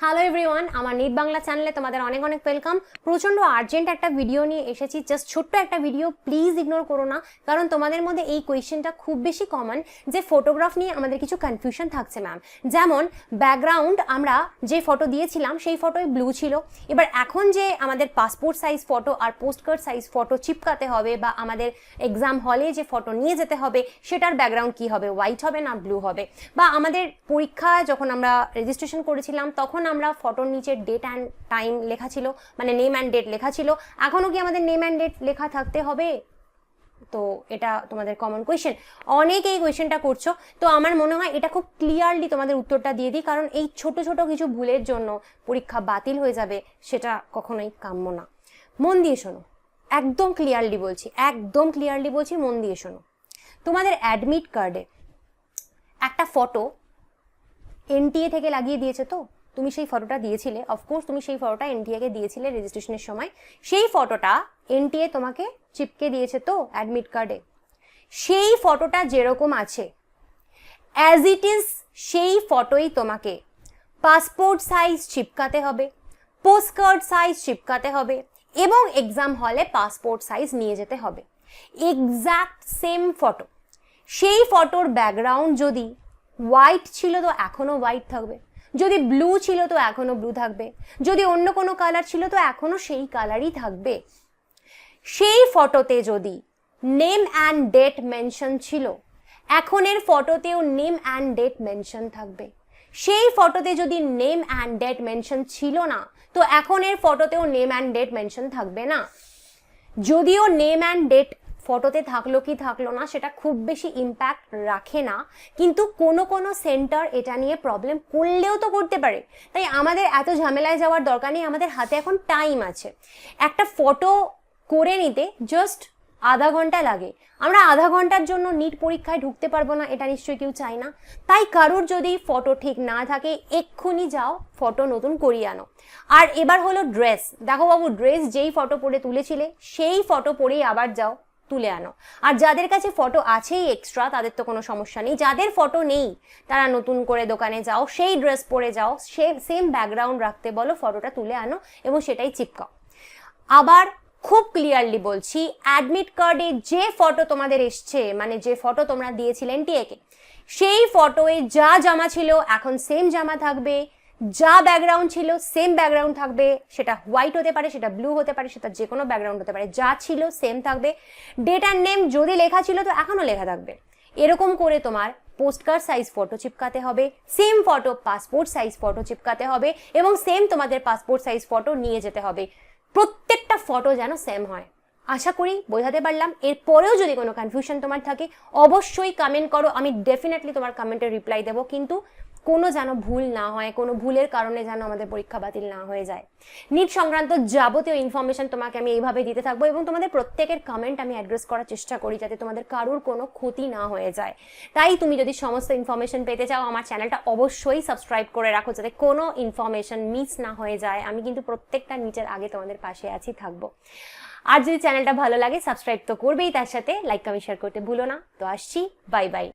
Hello everyone, আমার NEET Bangla চ্যানেলে তোমাদের অনেক অনেক ওয়েলকাম। প্রচণ্ড আর্জেন্ট একটা ভিডিও নিয়ে এসেছি, জাস্ট ছোট্ট একটা ভিডিও, প্লিজ ইগনোর করো না, কারণ তোমাদের মধ্যে এই কোয়েশ্চেনটা খুব বেশি কমন যে ফটোগ্রাফ নিয়ে আমাদের কিছু কনফিউশন থাকছে ম্যাম। যেমন ব্যাকগ্রাউন্ড আমরা যে ফটো দিয়েছিলাম সেই ফটোয় ব্লু ছিল, এবার এখন যে আমাদের পাসপোর্ট সাইজ ফটো আর পোস্টকার্ড সাইজ ফটো চিপকাতে হবে বা আমাদের এক্সাম হলে যে ফটো নিয়ে যেতে হবে সেটার ব্যাকগ্রাউন্ড কি হবে, হোয়াইট হবে না ব্লু হবে, বা আমাদের পরীক্ষা যখন আমরা রেজিস্ট্রেশন করেছিলাম তখন আমরা ফটোর নিচে ডেট অ্যান্ড টাইম লেখা ছিল, মানে নেম অ্যান্ড ডেট লেখা ছিল, এখনও কি আমাদের নেম অ্যান্ড ডেট লেখা থাকতে হবে? তো এটা তোমাদের কমন কোয়েশ্চেন, অনেকে এই কোয়েশ্চেনটা করছো। তো আমার মনে হয় এটা খুব ক্লিয়ারলি তোমাদের উত্তরটা দিয়ে দিই, কারণ এই ছোট ছোট কিছু ভুলের জন্য পরীক্ষা বাতিল হয়ে যাবে, সেটা কখনোই কাম্য না। মন দিয়ে শোনো, একদম ক্লিয়ারলি বলছি, মন দিয়ে শোনো। তোমাদের অ্যাডমিট কার্ডে একটা ফটো এনটিএ থেকে লাগিয়ে দিয়েছে, তো তুমি সেই ফটোটা দিয়েছিলে, অফকোর্স তুমি সেই ফটোটা এনটিএকে দিয়েছিলে রেজিস্ট্রেশনের সময়, সেই ফটোটা এনটিএ তোমাকে চিপকে দিয়েছে তো অ্যাডমিট কার্ডে। সেই ফটোটা যেরকম আছে অ্যাজ ইট ইজ সেই ফটোই তোমাকে পাসপোর্ট সাইজ চিপকাতে হবে, পোস্টকার্ড সাইজ চিপকাতে হবে এবং এক্সাম হলে পাসপোর্ট সাইজ নিয়ে যেতে হবে। Exact same photo. সেই ফটোর ব্যাকগ্রাউন্ড যদি হোয়াইট ছিল তো এখনও হোয়াইট থাকবে, যদি ব্লু ছিল তো এখনও ব্লু থাকবে, যদি অন্য কোনো কালার ছিল তো এখনও সেই কালারই থাকবে। সেই ফটোতে যদি নেম অ্যান্ড ডেট মেনশন ছিল, এখনের ফটোতেও নেম অ্যান্ড ডেট মেনশন থাকবে। সেই ফটোতে যদি নেম অ্যান্ড ডেট মেনশন ছিল না, তো এখনের ফটোতেও নেম অ্যান্ড ডেট মেনশন থাকবে না। যদিও নেম অ্যান্ড ডেট ফটোতে থাকলো কি থাকলো না সেটা খুব বেশি ইম্প্যাক্ট রাখে না, কিন্তু কোনো কোনো সেন্টার এটা নিয়ে প্রবলেম করলেও তো করতে পারে। তাই আমাদের এত ঝামেলায় যাওয়ার দরকার নেই, আমাদের হাতে এখন টাইম আছে। একটা ফটো করে নিতে জাস্ট আধা ঘন্টা লাগে। আমরা আধা ঘন্টার জন্য নিট পরীক্ষায় ঢুকতে পারবো না, এটা নিশ্চয়ই কেউ চায় না। তাই কারোর যদি ফটো ঠিক না থাকে এক্ষুনি যাও ফটো নতুন করিয়ে আনো। আর এবার হলো ড্রেস। দেখো বাবু, ড্রেস যেই ফটো পরে তুলেছিলে সেই ফটো পরেই আবার যাও তুলে আনো। আর যাদের কাছে ফটো আছেই এক্সট্রা তাদের তো কোনো সমস্যা নেই, যাদের ফটো নেই তারা নতুন করে দোকানে যাও, সেই ড্রেস পরে যাও, সেম ব্যাকগ্রাউন্ড রাখতে বলো, ফটোটা তুলে আনো এবং সেটাই চিপকাও। আবার খুব ক্লিয়ারলি বলছি, অ্যাডমিট কার্ডে যে ফটো তোমাদের এসছে, মানে যে ফটো তোমরা দিয়েছিলেন টিএকে, সেই ফটোয়ে যা জামা ছিল এখন সেম জামা থাকবে, যা ব্যাকগ্রাউন্ড ছিল সেম ব্যাকগ্রাউন্ড থাকবে, সেটা হোয়াইট হতে পারে, সেটা ব্লু হতে পারে, সেটা যে কোনো ব্যাকগ্রাউন্ড হতে পারে, যা ছিল সেম থাকবে। ডেট অ্যান্ড নেম যদি লেখা ছিল তো এখনও লেখা থাকবে। এরকম করে তোমার পোস্টকার্ড সাইজ ফটো চিপকাতে হবে, same photo passport size photo চিপকাতে হবে এবং সেম তোমাদের পাসপোর্ট সাইজ ফটো নিয়ে যেতে হবে। প্রত্যেকটা ফটো যেন সেম হয়। আশা করি বোঝাতে পারলাম। এরপরেও যদি কোনো কনফিউশন তোমার থাকে অবশ্যই কমেন্ট করো, আমি ডেফিনেটলি তোমার কমেন্টের রিপ্লাই দেবো, কিন্তু কোনো যেন ভুল না হয়, কোনো ভুলের কারণে যেন আমাদের পরীক্ষা বাতিল না হয়ে যায়। নিট সংক্রান্ত যাবতীয় ইনফরমেশন তোমাকে আমি এইভাবে দিতে থাকবো এবং তোমাদের প্রত্যেকের কমেন্ট আমি অ্যাড্রেস করার চেষ্টা করি যাতে তোমাদের কারোর কোনো ক্ষতি না হয়ে যায়। তাই তুমি যদি সমস্ত ইনফরমেশন পেতে চাও আমার চ্যানেলটা অবশ্যই সাবস্ক্রাইব করে রাখো যাতে কোনো ইনফরমেশন মিস না হয়ে যায়। আমি কিন্তু প্রত্যেকটা নিচের আগে তোমাদের পাশে আছি, থাকবো। আর যদি চ্যানেলটা ভালো লাগে সাবস্ক্রাইব তো করবেই, তার সাথে লাইক কমেন্ট শেয়ার করতে ভুলো না। তো আসছি, বাই বাই।